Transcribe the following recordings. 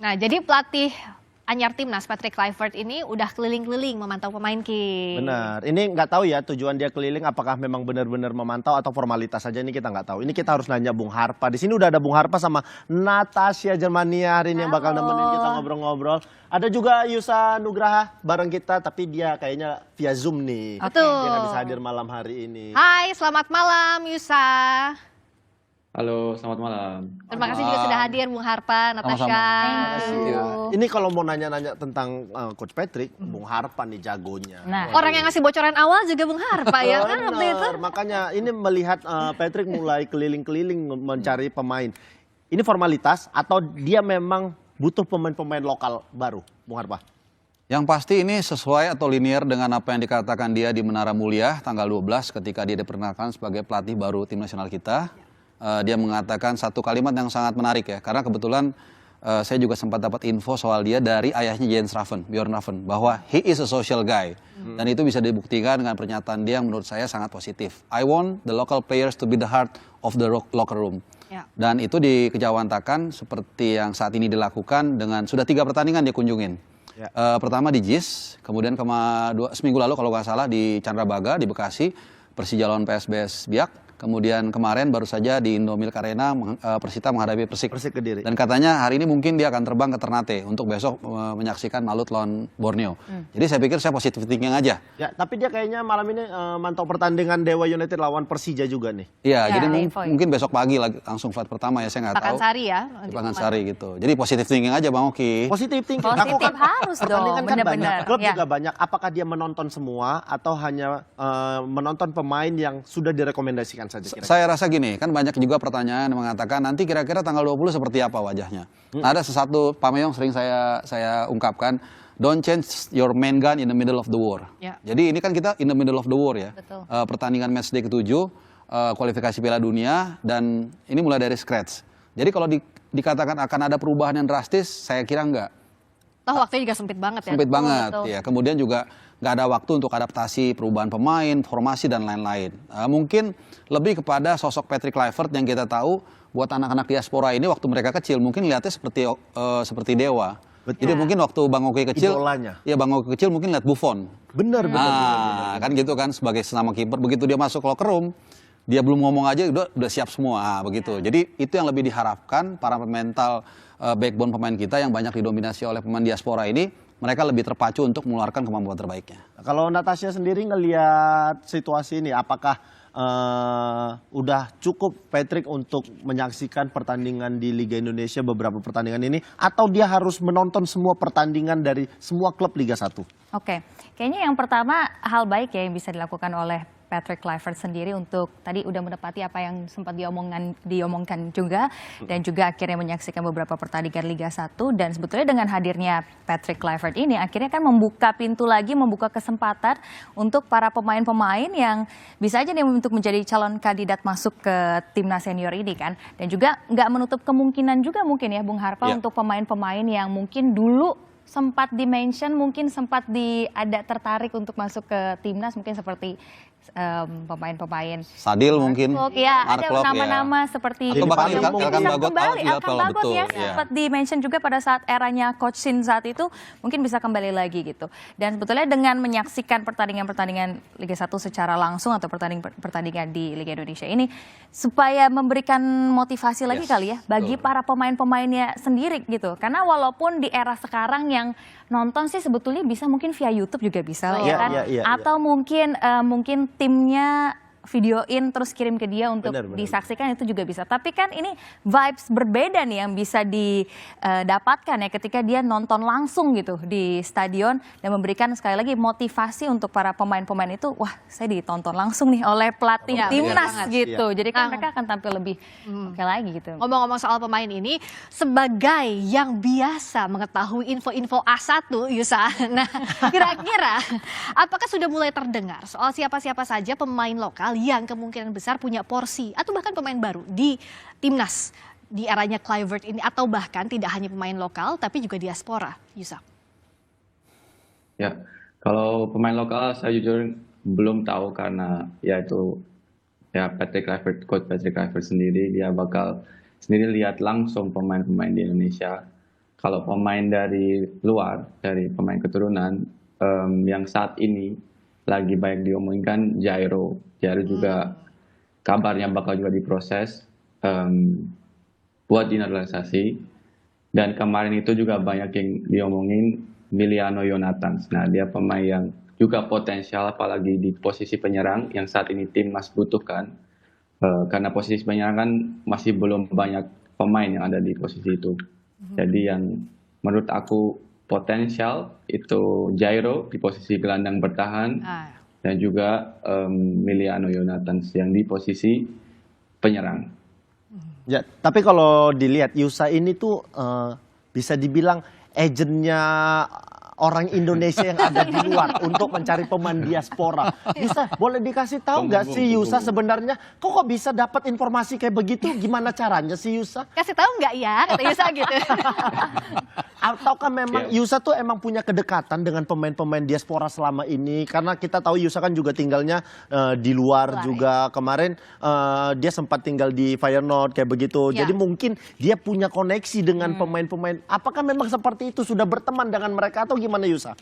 Nah, jadi pelatih anyar timnas Patrick Kluivert ini udah keliling-keliling memantau pemain Ki. Benar. Ini nggak tahu ya tujuan dia keliling apakah memang benar-benar memantau atau formalitas saja, ini kita nggak tahu. Ini kita harus nanya Bung Harpa. Di sini udah ada Bung Harpa sama Natasha Germania hari ini yang bakal nemenin kita ngobrol-ngobrol. Ada juga Yusa Nugraha bareng kita, tapi dia kayaknya via Zoom nih. Betul. Dia nggak bisa hadir malam hari ini. Hai, selamat malam Yusa. Halo, selamat malam. Terima kasih juga sudah hadir Bung Harpa, Natasha. Ini kalau mau nanya-nanya tentang Coach Patrick, Bung Harpa nih jagonya. Nah, orang yang ngasih bocoran awal juga Bung Harpa ya kan waktu itu. Makanya ini melihat Patrick mulai keliling-keliling mencari pemain. Ini formalitas atau dia memang butuh pemain-pemain lokal baru, Bung Harpa? Yang pasti ini sesuai atau linear dengan apa yang dikatakan dia di Menara Mulia tanggal 12 ketika dia diperkenalkan sebagai pelatih baru tim nasional kita. Dia mengatakan satu kalimat yang sangat menarik ya, karena kebetulan saya juga sempat dapat info soal dia dari ayahnya Jens Raven, Bjorn Raven, bahwa he is a social guy. Dan itu bisa dibuktikan dengan pernyataan dia yang menurut saya sangat positif. I want the local players to be the heart of the locker room. Ya. Dan itu dikejawantakan seperti yang saat ini dilakukan dengan sudah 3 pertandingan dia kunjungin. Ya. Pertama di JIS, kemudian seminggu lalu kalau nggak salah di Candrabaga, di Bekasi, Persija lawan PSBS Biak. Kemudian kemarin baru saja di Indomilk Arena Persita menghadapi Persik Kediri. Dan katanya hari ini mungkin dia akan terbang ke Ternate untuk besok menyaksikan Malut lawan Borneo. Jadi saya pikir saya positive thinking aja. Ya, tapi dia kayaknya malam ini mantau pertandingan Dewa United lawan Persija juga nih. Iya, Ya, jadi info. mungkin besok pagi langsung flight pertama ya, saya nggak tahu. Pakansari ya. Di Pakansari gitu. Jadi positive thinking aja Bang Oki. Positif thinking. Positif harus pertandingan dong, kan benar-benar. banyak, klub Ya. juga banyak. Apakah dia menonton semua atau hanya menonton pemain yang sudah direkomendasikan saja kira-kira? Saya rasa gini, kan banyak juga pertanyaan yang mengatakan nanti kira-kira tanggal 20 seperti apa wajahnya. Nah, ada satu pameyong sering saya ungkapkan, don't change your main gun in the middle of the war. Ya. Jadi ini kan kita in the middle of the war ya. Betul. Pertandingan matchday ke-7, kualifikasi Piala Dunia, dan ini mulai dari scratch. Jadi kalau dikatakan akan ada perubahan yang drastis, saya kira enggak. Toh waktunya juga sempit banget ya. Sempit banget Betul. ya. Kemudian juga nggak ada waktu untuk adaptasi perubahan pemain, formasi dan lain-lain. Mungkin lebih kepada sosok Patrick Kluivert yang kita tahu buat anak-anak diaspora ini waktu mereka kecil mungkin lihatnya seperti dewa. Betul. Jadi mungkin waktu Bang Oki kecil, Idolanya. ya Bang Oki kecil mungkin lihat Buffon. Benar. Kan gitu kan sebagai sesama kiper, begitu dia masuk locker room, dia belum ngomong aja udah siap semua begitu. Jadi itu yang lebih diharapkan para mental backbone pemain kita yang banyak didominasi oleh pemain diaspora ini, mereka lebih terpacu untuk mengeluarkan kemampuan terbaiknya. Kalau Natasha sendiri ngelihat situasi ini, apakah udah cukup Patrick untuk menyaksikan pertandingan di Liga Indonesia, beberapa pertandingan ini, atau dia harus menonton semua pertandingan dari semua klub Liga 1? Oke, kayaknya yang pertama hal baik ya yang bisa dilakukan oleh Patrick Kluivert sendiri untuk tadi udah menepati apa yang sempat diomongkan juga dan juga akhirnya menyaksikan beberapa pertandingan Liga 1 dan sebetulnya dengan hadirnya Patrick Kluivert ini akhirnya kan membuka pintu lagi, membuka kesempatan untuk para pemain-pemain yang bisa aja nih untuk menjadi calon kandidat masuk ke timnas senior ini kan, dan juga nggak menutup kemungkinan juga mungkin ya Bung Harpa untuk pemain-pemain yang mungkin dulu sempat di-mention, mungkin sempat ada tertarik untuk masuk ke timnas, mungkin seperti pemain-pemain Sadil mungkin, ya, Mark ada Klok, nama-nama seperti atau itu bahkan yang mungkin Elkan bisa Bagot, kembali. Elkan Elkan Bagot, Bagot ya, betul, sempat di-mention juga pada saat eranya Coach Shin saat itu, mungkin bisa kembali lagi gitu. Dan sebetulnya dengan menyaksikan pertandingan-pertandingan Liga 1 secara langsung atau pertandingan di Liga Indonesia ini, supaya memberikan motivasi lagi kali ya bagi para pemain-pemainnya sendiri gitu. Karena walaupun di era sekarang yang nonton sih sebetulnya bisa mungkin via YouTube juga bisa lah ya kan, atau mungkin timnya videoin terus kirim ke dia untuk disaksikan, itu juga bisa. Tapi kan ini vibes berbeda nih yang bisa didapatkan ya ketika dia nonton langsung gitu di stadion dan memberikan sekali lagi motivasi untuk para pemain-pemain itu, wah saya ditonton langsung nih oleh pelatih timnas gitu. Jadi kan mereka akan tampil lebih oke lagi gitu. Ngomong-ngomong soal pemain ini, sebagai yang biasa mengetahui info-info A1 Yusa, nah kira-kira apakah sudah mulai terdengar soal siapa-siapa saja pemain lokal yang kemungkinan besar punya porsi atau bahkan pemain baru di timnas di eranya Kluivert ini, atau bahkan tidak hanya pemain lokal tapi juga diaspora, Yusa? Ya, kalau pemain lokal saya jujur belum tahu karena ya itu ya Patrick Kluivert, coach Patrick Kluivert sendiri dia bakal sendiri lihat langsung pemain-pemain di Indonesia. kalau pemain dari luar, dari pemain keturunan yang saat ini lagi banyak diomongkan Jairo. Jairo juga kabarnya bakal juga diproses buat dinaturalisasi. Dan kemarin itu juga banyak yang diomongin Miliano Yonathans. Nah, dia pemain yang juga potensial apalagi di posisi penyerang yang saat ini timnas butuhkan. Karena posisi penyerang kan masih belum banyak pemain yang ada di posisi itu. Jadi yang menurut aku potensial itu Jairo di posisi gelandang bertahan dan juga Miliano Yonathans yang di posisi penyerang. Ya, tapi kalau dilihat Yusa ini tuh bisa dibilang agentnya orang Indonesia yang ada di luar untuk mencari pemain diaspora. Yusa, boleh dikasih tahu nggak sih Yusa sebenarnya kok bisa dapat informasi kayak begitu? Gimana caranya sih Yusa? Kasih tahu nggak ya, kata Yusa gitu. Ataukah memang Yusa tuh emang punya kedekatan dengan pemain-pemain diaspora selama ini? Karena kita tahu Yusa kan juga tinggalnya di luar juga. Kemarin dia sempat tinggal di Feyenoord kayak begitu. Ya. Jadi mungkin dia punya koneksi dengan pemain-pemain. Apakah memang seperti itu, sudah berteman dengan mereka atau gimana Yusa?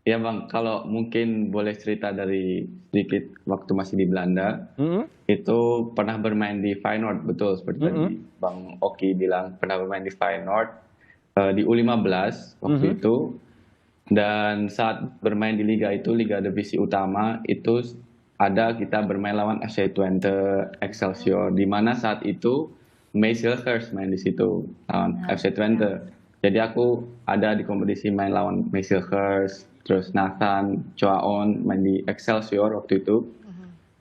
Ya Bang, kalau mungkin boleh cerita dari sedikit waktu masih di Belanda, itu pernah bermain di Feyenoord, betul seperti tadi Bang Oki bilang, pernah bermain di Feyenoord di U15 waktu itu, dan saat bermain di liga itu, liga divisi utama, itu ada kita bermain lawan FC Twente, Excelsior, di mana saat itu Meiselhurst main di situ lawan FC Twente. Jadi aku ada di kompetisi main lawan Meiselhurst, terus Nathan, Choaon main di Excelsior waktu itu.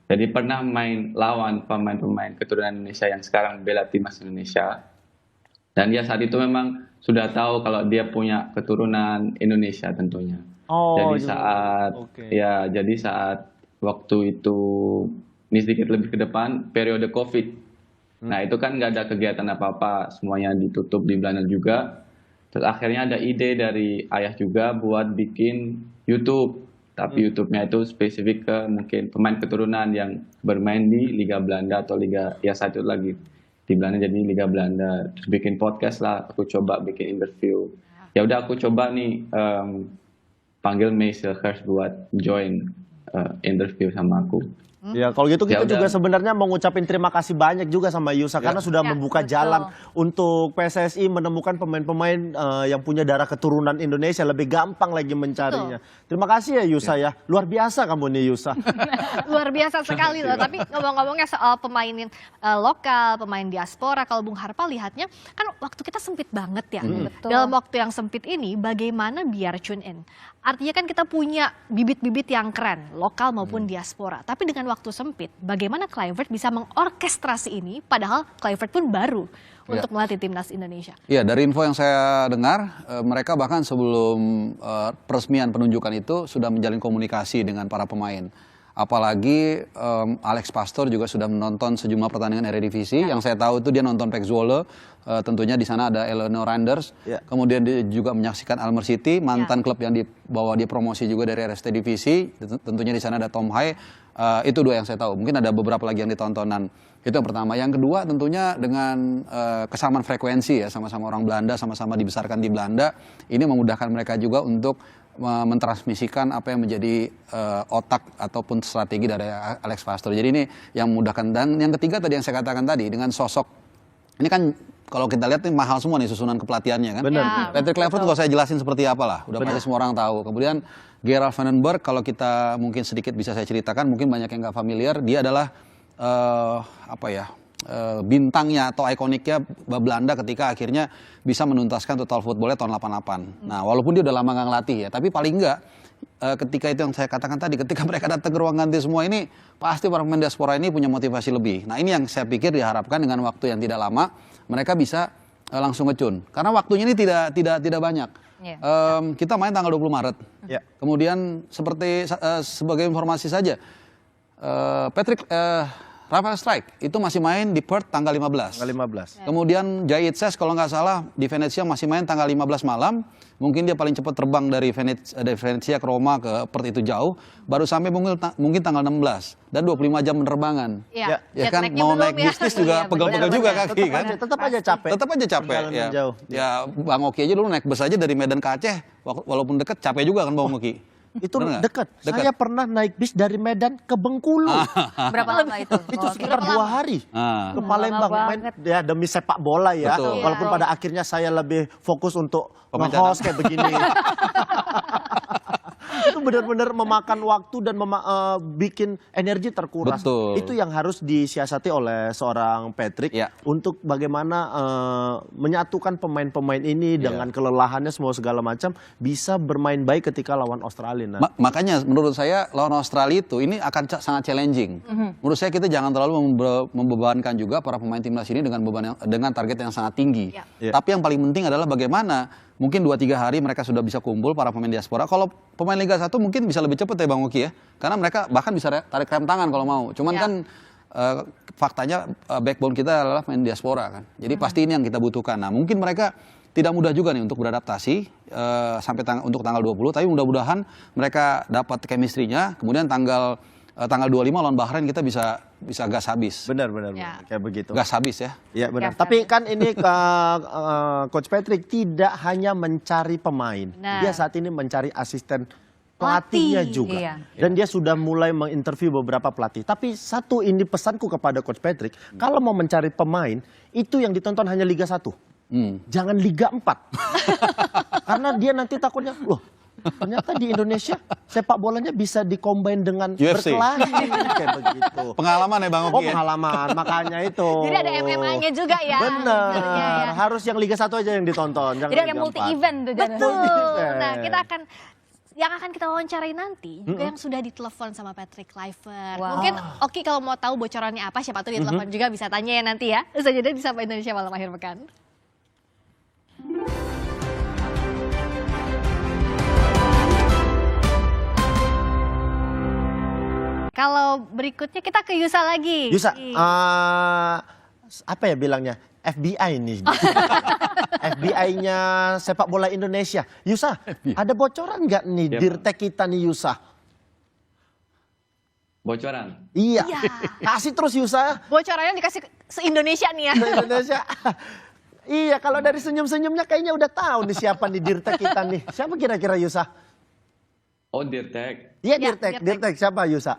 Jadi pernah main lawan pemain-pemain keturunan Indonesia yang sekarang bela timnas Indonesia. Dan dia saat itu memang sudah tahu kalau dia punya keturunan Indonesia tentunya. Jadi saat waktu itu, ini sedikit lebih ke depan, periode COVID. Nah itu kan nggak ada kegiatan apa-apa, semuanya ditutup di Belanda juga. Terus akhirnya ada ide dari ayah juga buat bikin YouTube. Tapi YouTube-nya itu spesifik ke mungkin pemain keturunan yang bermain di Liga Belanda atau Liga, ya satu lagi di Belanda jadi Liga Belanda. Terus bikin podcast lah, aku coba bikin interview. Ya udah aku coba nih panggil Meiselhurst buat join interview sama aku. Ya kalau gitu kita Ya udah. juga sebenarnya mau ngucapin terima kasih banyak juga sama Yusa karena sudah membuka jalan untuk PSSI menemukan pemain-pemain yang punya darah keturunan Indonesia, lebih gampang lagi mencarinya. Terima kasih ya Yusa ya. Luar biasa kamu nih Yusa. Luar biasa sekali loh. Tapi ngomong-ngomongnya soal pemain lokal, pemain diaspora, kalau Bung Harpa lihatnya kan waktu kita sempit banget ya. Dalam waktu yang sempit ini bagaimana biar tune in? Artinya kan kita punya bibit-bibit yang keren, lokal maupun diaspora. Tapi dengan waktu sempit, bagaimana Kluivert bisa mengorkestrasi ini padahal Kluivert pun baru untuk melatih timnas Indonesia? Iya, dari info yang saya dengar, mereka bahkan sebelum peresmian penunjukan itu sudah menjalin komunikasi dengan para pemain. Apalagi Alex Pastoor juga sudah menonton sejumlah pertandingan Eredivisie. Yang saya tahu itu dia nonton Pek Zwolle, tentunya di sana ada Eleanor Randers. Kemudian dia juga menyaksikan Almer City, mantan klub yang dibawa dia promosi juga dari RST Divisi. Tentunya di sana ada Tom Hai. Itu dua yang saya tahu. Mungkin ada beberapa lagi yang ditontonan. Itu yang pertama. Yang kedua tentunya dengan kesamaan frekuensi ya, sama-sama orang Belanda, sama-sama dibesarkan di Belanda. Ini memudahkan mereka juga untuk mentransmisikan apa yang menjadi otak ataupun strategi dari Alex Pastoor. Jadi ini yang memudahkan. Dan yang ketiga tadi yang saya katakan tadi dengan sosok, ini kan kalau kita lihat ini mahal semua nih susunan kepelatihannya kan. Benar. Patrick Kluivert kalau saya jelasin seperti apa lah, udah pasti semua orang tahu. Kemudian Gerard van den Berg kalau kita mungkin sedikit bisa saya ceritakan, mungkin banyak yang nggak familiar, dia adalah bintangnya atau ikoniknya Belanda ketika akhirnya bisa menuntaskan total footballnya tahun 88. Nah walaupun dia udah lama nggak ngelatih ya, tapi paling nggak ketika itu yang saya katakan tadi, ketika mereka datang ke ruang ganti semua ini, pasti para pemain diaspora ini punya motivasi lebih. Nah ini yang saya pikir diharapkan dengan waktu yang tidak lama, mereka bisa langsung ngecun. Karena waktunya ini tidak banyak. Kita main tanggal 20 Maret. Kemudian sebagai informasi saja, Patrick Rafael Struijk itu masih main di Perth tanggal 15. Tanggal 15. Kemudian Jay Itzes kalau nggak salah di Venezia masih main tanggal 15 malam. Mungkin dia paling cepat terbang dari Venezia ke Roma ke Perth itu jauh. Baru sampai mungkin tanggal 16 dan 25 jam penerbangan. Iya. Ya Jet kan lag-nya mau belum naik ya. bisnis juga Iya, pegel-pegel benar, juga benar. kaki kan. Tetap aja capek. Tetap aja capek Perjalanan ya. jauh. Ya Bang Oki aja dulu naik bus aja dari Medan ke Aceh, walaupun deket capek juga kan Bang Oki. Itu Bener nggak? dekat. Saya pernah naik bis dari Medan ke Bengkulu. Berapa lama itu? Itu sekitar 2 hari. Ah. Ke Palembang main ya demi sepak bola ya. Betul. Walaupun pada akhirnya saya lebih fokus untuk Pemain nge-host kayak begini. Itu benar-benar memakan waktu dan bikin energi terkuras. Betul. Itu yang harus disiasati oleh seorang Patrick Ya. untuk bagaimana menyatukan pemain-pemain ini dengan kelelahannya semua segala macam bisa bermain baik ketika lawan Australia. Nah, Makanya menurut saya lawan Australia itu ini akan sangat challenging. Menurut saya kita jangan terlalu membebankan juga para pemain timnas ini dengan target yang sangat tinggi. Ya. Tapi yang paling penting adalah bagaimana mungkin 2-3 hari mereka sudah bisa kumpul para pemain diaspora. Kalau pemain Liga 1 mungkin bisa lebih cepat ya Bang Oki ya. Karena mereka bahkan bisa tarik rem tangan kalau mau. Cuman kan faktanya backbone kita adalah pemain diaspora kan. Jadi pasti ini yang kita butuhkan. Nah mungkin mereka tidak mudah juga nih untuk beradaptasi sampai untuk tanggal 20. Tapi mudah-mudahan mereka dapat chemistry-nya. Kemudian tanggal 25 lawan Bahrain kita bisa gas habis. benar Ya. kayak begitu. Gas habis ya. Iya benar. Gas Tapi kan ini Coach Patrick tidak hanya mencari pemain. Benar. Dia saat ini mencari asisten pelatihnya Pelatih. juga. Iya. Dan dia sudah mulai menginterview beberapa pelatih. Tapi satu ini pesanku kepada Coach Patrick, kalau mau mencari pemain, itu yang ditonton hanya Liga 1. Jangan Liga 4. Karena dia nanti takutnya, loh ternyata di Indonesia sepak bolanya bisa dikombin dengan UFC. berkelahi kayak begitu. Pengalaman ya Bang Oh Oki ya. pengalaman, makanya itu. Jadi ada MMA-nya juga ya. Benar, sebenarnya ya. harus yang Liga 1 aja yang ditonton. jangan Jadi Liga kayak multi 4. event tuh jadinya. Betul. Multi-event. Nah, yang akan kita wawancarai nanti juga yang sudah ditelepon sama Patrick Kluivert. Wow. Mungkin Oki kalau mau tahu bocorannya apa, siapa tuh ditelepon juga bisa tanya ya nanti ya. Terus aja di Sapa Indonesia Malam Akhir Pekan. Kalau berikutnya kita ke Yusa lagi. Yusa, apa ya bilangnya? FBI nih. FBI-nya sepak bola Indonesia. Yusa, ada bocoran nggak nih Ya, dirtek kita nih Yusa? Bocoran. Iya. Iya. Kasih terus Yusa. Bocorannya dikasih se-Indonesia nih ya. Ke Indonesia. Iya, kalau dari senyum-senyumnya kayaknya udah tahu nih siapa nih dirtek kita nih. Siapa kira-kira Yusa? Oh, Dirtek. Iya, Ya, dirtek. Dirtek. Dirtek siapa Yusa?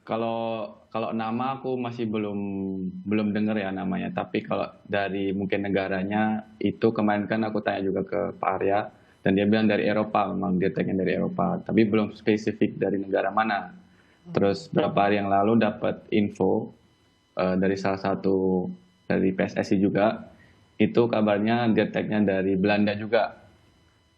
Kalau nama aku masih belum dengar ya namanya. Tapi kalau dari mungkin negaranya itu kemarin kan aku tanya juga ke Pak Arya dan dia bilang dari Eropa, memang Dirteknya dari Eropa. Tapi belum spesifik dari negara mana. Terus beberapa hari yang lalu dapat info dari salah satu dari PSSI juga, itu kabarnya Dirteknya dari Belanda juga.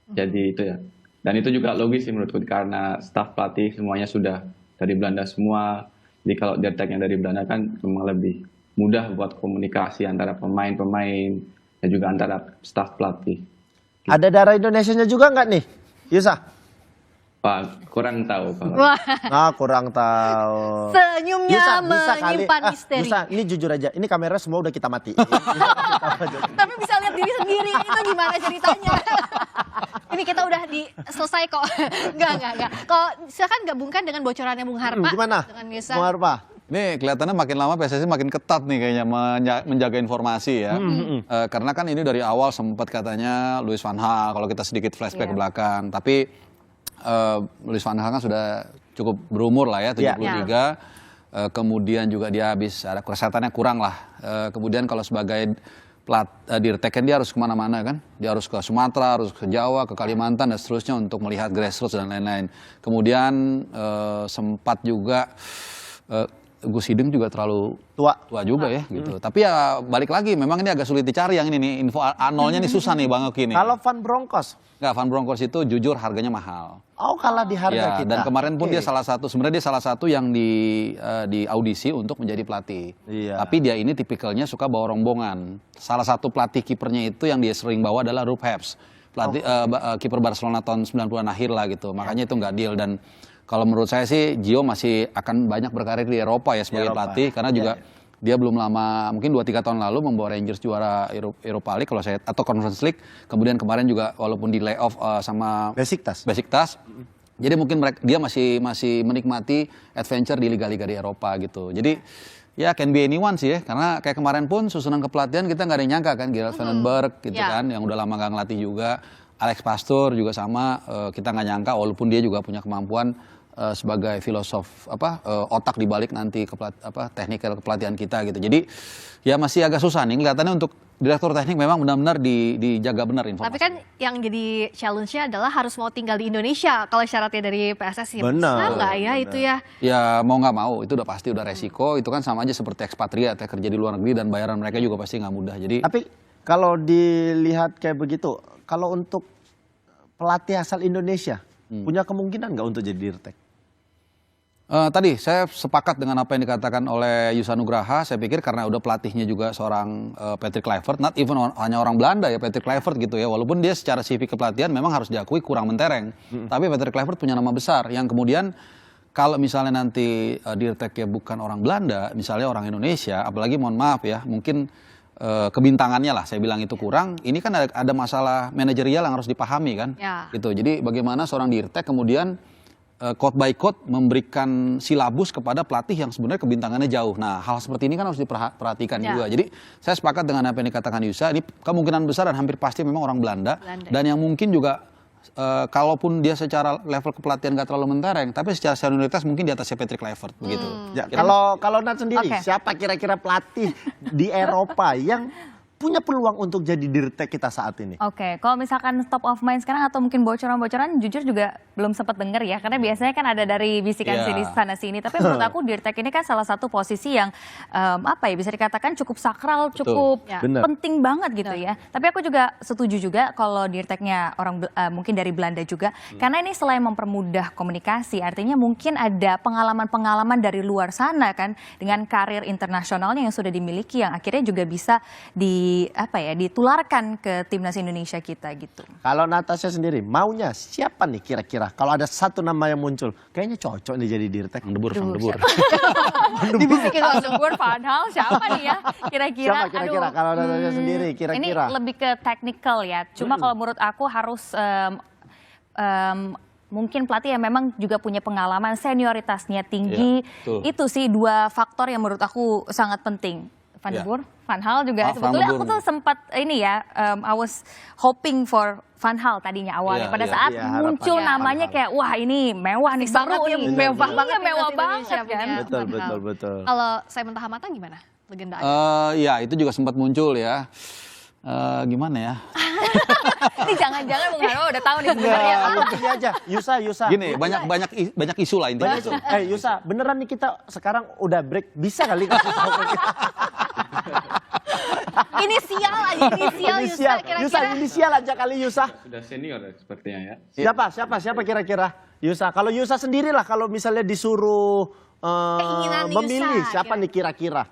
Jadi itu ya. Dan itu juga logis sih menurutku karena staf pelatih semuanya sudah dari Belanda semua. Jadi kalau Dirteknya dari Belanda kan memang lebih mudah buat komunikasi antara pemain-pemain dan juga antara staf pelatih. Ada darah Indonesianya juga nggak nih, Yusa? Pak, kurang tahu kalau Wah, Kurang tahu. senyumnya Yusa kali. menyimpan misteri. Yusa, ini jujur aja, ini kamera semua udah kita mati. Tapi bisa lihat diri sendiri, itu gimana ceritanya? Ini kita udah selesai kok. Enggak. Kalau silakan gabungkan dengan bocorannya Bung Harpa. Gimana? Dengan Yusa. Bung Harpa? Ini kelihatannya makin lama PSSI makin ketat nih kayaknya menjaga informasi ya. Karena kan ini dari awal sempat katanya Louis van Gaal kalau kita sedikit flashback ke belakang. Tapi Louis van Gaal kan sudah cukup berumur lah ya, 73. Kemudian juga dia habis ada kesehatannya kurang lah. Kemudian kalau sebagai Dirtek kan dia harus kemana-mana kan. Dia harus ke Sumatera, harus ke Jawa, ke Kalimantan dan seterusnya untuk melihat grassroots dan lain-lain. Kemudian sempat juga Gus Hideng juga terlalu tua juga ya gitu. Tapi ya balik lagi memang ini agak sulit dicari yang ini nih, info A0-nya nih susah nih Bang Oki nih. Kalau Van Bronckhorst? Nggak, Van Bronckhorst itu jujur harganya mahal. Oh, kalah di harga Ya, kita. dan kemarin pun Oke. dia salah satu yang di audisi untuk menjadi pelatih. Iya. Tapi dia ini tipikalnya suka bawa rombongan. Salah satu pelatih kipernya itu yang dia sering bawa adalah Ruud Heps. Pelatih kiper Barcelona tahun 90-an akhir lah gitu. Makanya itu nggak deal dan Kalau menurut saya sih Gio masih akan banyak berkarir di Eropa ya sebagai Eropa. pelatih, karena juga dia belum lama, mungkin 2-3 tahun lalu membawa Rangers juara Europa League kalau saya, atau Conference League. Kemudian kemarin juga walaupun di layoff sama Besiktas. Jadi mungkin dia masih menikmati adventure di liga-liga di Eropa gitu. Jadi ya can be anyone sih ya, karena kayak kemarin pun susunan kepelatihan kita nggak ada yang nyangka kan, Gerard Vandenberg gitu kan, yang udah lama nggak ngelatih juga. Alex Pastur juga sama, kita nggak nyangka walaupun dia juga punya kemampuan sebagai filosof otak dibalik nanti teknikal kepelatihan kita gitu. Jadi ya masih agak susah nih kelihatannya untuk direktur teknik, memang benar-benar dijaga benar informasi. Tapi kan yang jadi challenge-nya adalah harus mau tinggal di Indonesia kalau syaratnya dari PSSI. Benar. Bisa nggak ya itu ya? Ya mau nggak mau itu udah pasti udah resiko, itu kan sama aja seperti ekspatriat ya, kerja di luar negeri dan bayaran mereka juga pasti nggak mudah. Jadi Tapi kalau dilihat kayak begitu, kalau untuk pelatih asal Indonesia punya kemungkinan nggak untuk jadi dirtek? tadi saya sepakat dengan apa yang dikatakan oleh Yusa Nugraha. Saya pikir karena udah pelatihnya juga seorang Patrick Kluivert, not even hanya orang Belanda ya, Patrick Kluivert gitu ya. Walaupun dia secara CV kepelatihan memang harus diakui kurang mentereng. Tapi Patrick Kluivert punya nama besar yang kemudian kalau misalnya nanti dirteknya bukan orang Belanda, misalnya orang Indonesia, apalagi mohon maaf ya, mungkin kebintangannya lah, saya bilang itu kurang. Ini kan ada masalah manajerial yang harus dipahami kan, gitu. Jadi bagaimana seorang dirtek kemudian quote by quote memberikan silabus kepada pelatih yang sebenarnya kebintangannya jauh. Nah, hal seperti ini kan harus diperhatikan juga. Jadi saya sepakat dengan apa yang dikatakan Yusa. Ini kemungkinan besar dan hampir pasti memang orang Belanda. Dan yang mungkin juga kalaupun dia secara level kepelatihan gak terlalu mentereng, tapi secara senioritas mungkin di atasnya Patrick Kluivert begitu. Ya, kalau Nat sendiri, siapa kira-kira pelatih di Eropa yang punya peluang untuk jadi dirtek kita saat ini? Oke, kalau misalkan top of mind sekarang atau mungkin bocoran-bocoran, jujur juga belum sempat denger ya, karena biasanya kan ada dari bisikan sini sana sini. Tapi menurut aku dirtek ini kan salah satu posisi yang bisa dikatakan cukup sakral, cukup penting banget gitu ya. Tapi aku juga setuju juga kalau dirteknya orang mungkin dari Belanda juga, karena ini selain mempermudah komunikasi, artinya mungkin ada pengalaman-pengalaman dari luar sana kan, dengan karir internasionalnya yang sudah dimiliki, yang akhirnya juga bisa ditularkan ke timnas Indonesia kita gitu. Kalau Natasha sendiri maunya siapa nih kira-kira? Kalau ada satu nama yang muncul, kayaknya cocok nih jadi dirtek. Debur. Dibisikin Debur, Vanhal, siapa nih ya kira-kira? Siapa kira-kira kalau Natasha sendiri kira-kira? Ini lebih ke technical ya. Cuma kalau menurut aku harus mungkin pelatih yang memang juga punya pengalaman, senioritasnya tinggi. Itu sih dua faktor yang menurut aku sangat penting. Van de Boer, Van Hal juga sebetulnya aku tuh sempat I was hoping for Van Hal tadinya awalnya. Pada saat muncul namanya kayak wah ini mewah nih, seru nih, mewah banget kan. Betul. Kalau saya mentah mata gimana? Legenda ya itu juga sempat muncul ya. Gimana ya? Ini jangan-jangan Bung Harwo udah tahu nih sebenarnya. Gini aja, Yusa. Gini, banyak isu lah intinya. Yusa, beneran nih kita sekarang udah break, bisa kali kasih tahu ke kita? Inisial Yusa kira-kira. Inisial aja kali Yusa. Sudah senior ya, sepertinya ya. Siapa kira-kira? Yusa. Kalau Yusa sendirilah kalau misalnya disuruh memilih Yusa, siapa nih kira-kira?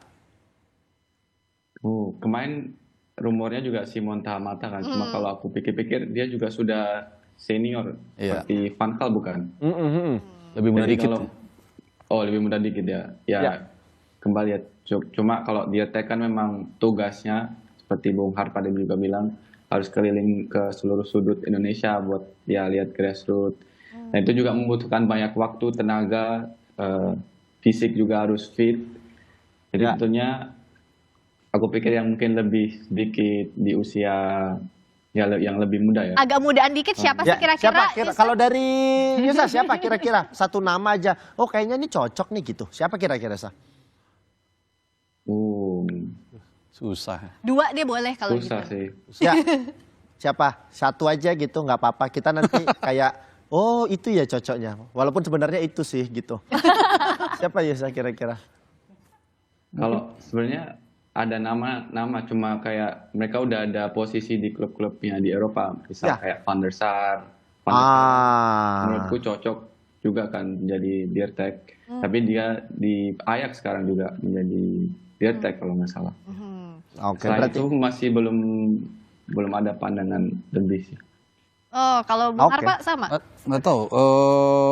Kemarin rumornya juga Simon Tahamata kan. Cuma kalau aku pikir-pikir dia juga sudah senior seperti Van Gaal bukan? Lebih muda dikit. Lebih muda dikit ya. Ya. Kembali ya. Cuma kalau dia tekan memang tugasnya seperti Bung Harpa juga bilang harus keliling ke seluruh sudut Indonesia buat dia lihat grassroots. Nah itu juga membutuhkan banyak waktu, tenaga, fisik juga harus fit. Jadi tentunya aku pikir yang mungkin lebih sedikit di usia yang lebih muda ya. Agak mudaan dikit siapa sih kira-kira? Kalau dari Yusa siapa kira-kira? Satu nama aja. Oh kayaknya ini cocok nih gitu. Siapa kira-kira Sa? Susah. Dua deh boleh kalau gitu. Susah sih. Ya. Siapa? Satu aja gitu nggak apa-apa. Kita nanti kayak oh itu ya cocoknya. Walaupun sebenarnya itu sih gitu. Siapa Yusa kira-kira? Kalau sebenarnya ada nama cuma kayak mereka udah ada posisi di klub-klubnya di Eropa, misal kayak Van der Sar. Menurutku cocok juga kan jadi dirtek. Tapi dia di Ajax sekarang juga menjadi dirtek kalau nggak salah. Setelah itu masih belum ada pandangan lebih sih. Oh kalau Bung Harpa sama? Nggak tahu.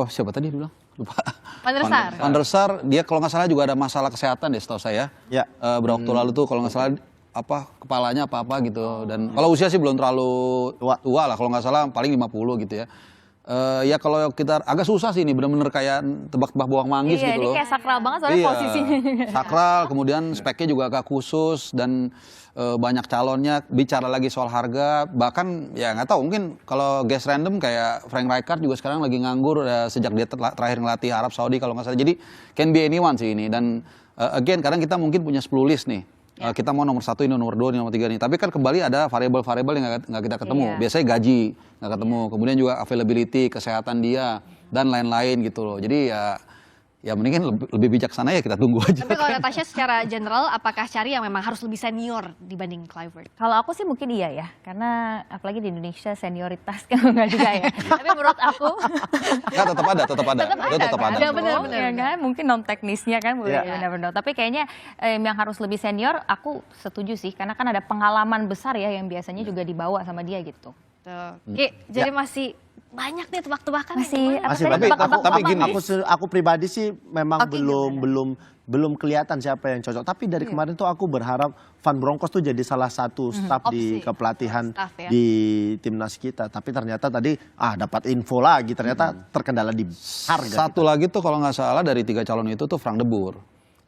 Siapa tadi bilang? lupa. Van der Sar. Van der Sar, dia kalau nggak salah juga ada masalah kesehatan deh setahu saya. Ya. Beberapa waktu lalu tuh kalau nggak salah kepalanya apa gitu. Dan kalau usia sih belum terlalu tua lah, kalau nggak salah paling 50 gitu ya. Ya kalau kita agak susah sih ini, bener-bener kayak tebak-tebak bawang manggis Iya, gitu ini loh. kayak sakral banget soalnya posisinya. Sakral, kemudian speknya juga agak khusus dan banyak calonnya. Bicara lagi soal harga, bahkan ya nggak tahu, mungkin kalau guest random kayak Frank Rijkaard juga sekarang lagi nganggur sejak dia terakhir ngelatih Arab Saudi kalau nggak salah. Jadi can be anyone sih ini. Dan again kadang kita mungkin punya 10 list nih. Kita mau nomor 1 ini, nomor 2 ini, nomor 3 ini. Tapi kan kembali ada variabel-variabel yang nggak kita ketemu. Iya. Biasanya gaji nggak ketemu. Kemudian juga availability, kesehatan dia, dan lain-lain gitu loh. Jadi ya mendingan lebih bijaksana ya kita tunggu aja. Tapi kalau Natasha secara general, apakah cari yang memang harus lebih senior dibanding Kluivert? Kalau aku sih mungkin iya ya, karena apalagi di Indonesia senioritas kan enggak juga ya. Tapi menurut aku Nggak, tetap ada. Itu tetap kan? ada. Ya, benar. ya kan? Mungkin non teknisnya kan, Iya. you never know. Tapi kayaknya yang harus lebih senior, aku setuju sih, karena kan ada pengalaman besar ya yang biasanya juga dibawa sama dia gitu. Oke, jadi masih banyak nih tebak-tebakan. Masih Gimana? Masih tadi banyak. tebak-tebak Tapi apa gini, nih? Aku pribadi sih memang Oke, belum kelihatan siapa yang cocok. Tapi dari kemarin tuh aku berharap Van Bronckhorst tuh jadi salah satu staf di Opsi. kepelatihan Staff ya. di timnas kita. Tapi ternyata tadi dapat info lagi, ternyata terkendala di harga. Satu lagi tuh kalau nggak salah dari 3 calon itu tuh Frank de Boer.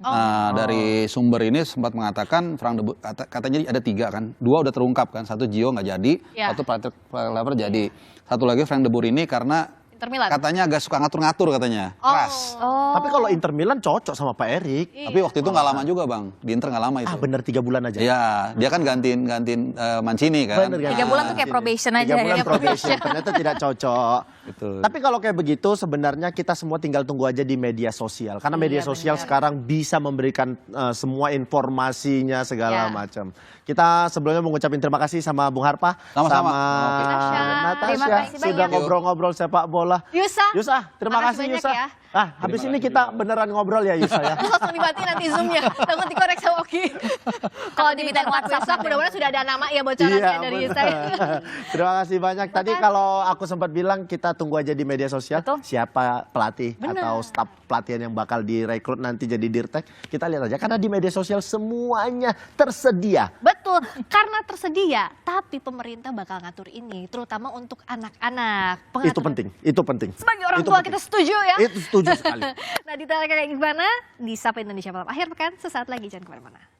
Nah, dari sumber ini sempat mengatakan Frank de Boer, katanya ada 3 kan, 2 udah terungkap kan, 1 Gio nggak jadi, Ya. 1 Patrick Kluivert jadi, 1 lagi Frank de Boer ini karena Inter Milan. katanya agak suka ngatur-ngatur katanya, keras. Oh, Tapi kalau Inter Milan cocok sama Pak Erik. Tapi waktu itu nggak lama juga bang, di Inter nggak lama itu. Bener 3 bulan aja. Iya, dia kan gantiin Mancini kan. Bener, kan? 3 bulan tuh kayak probation aja 3 bulan ya. probation, ternyata tidak cocok. Betul. Tapi kalau kayak begitu sebenarnya kita semua tinggal tunggu aja di media sosial. Karena media sosial sekarang bisa memberikan semua informasinya segala Ya. macam. Kita sebelumnya mengucapkan terima kasih sama Bung Harpa, Sama-sama. sama Oke. Terima Natasha kasih sudah banyak. ngobrol-ngobrol sepak bola. Yusa. Terima Makasih kasih banyak Yusa. ya. Habis ini kita beneran ngobrol ya Yusa ya. Terus langsung dimatiin nanti zoomnya. Takut dikorek sama Oki. Kalau diminta WhatsApp besok, mudah-mudahan sudah ada nama ya bocorannya dari bener. saya. Terima kasih banyak. Tadi kalau aku sempat bilang kita tunggu aja di media sosial Betul. siapa pelatih Bener. atau staf pelatihan yang bakal direkrut nanti jadi Dirtek. Kita lihat aja karena di media sosial semuanya tersedia. Betul, karena tersedia, tapi pemerintah bakal ngatur ini, terutama untuk anak-anak. Itu penting, itu penting. Sebagai orang Itu tua penting. kita setuju ya. Itu setuju sekali. Nah, detailnya kayak gimana? Di Sapa Indonesia Malam Akhir Pekan, sesaat lagi, jangan kemana-mana.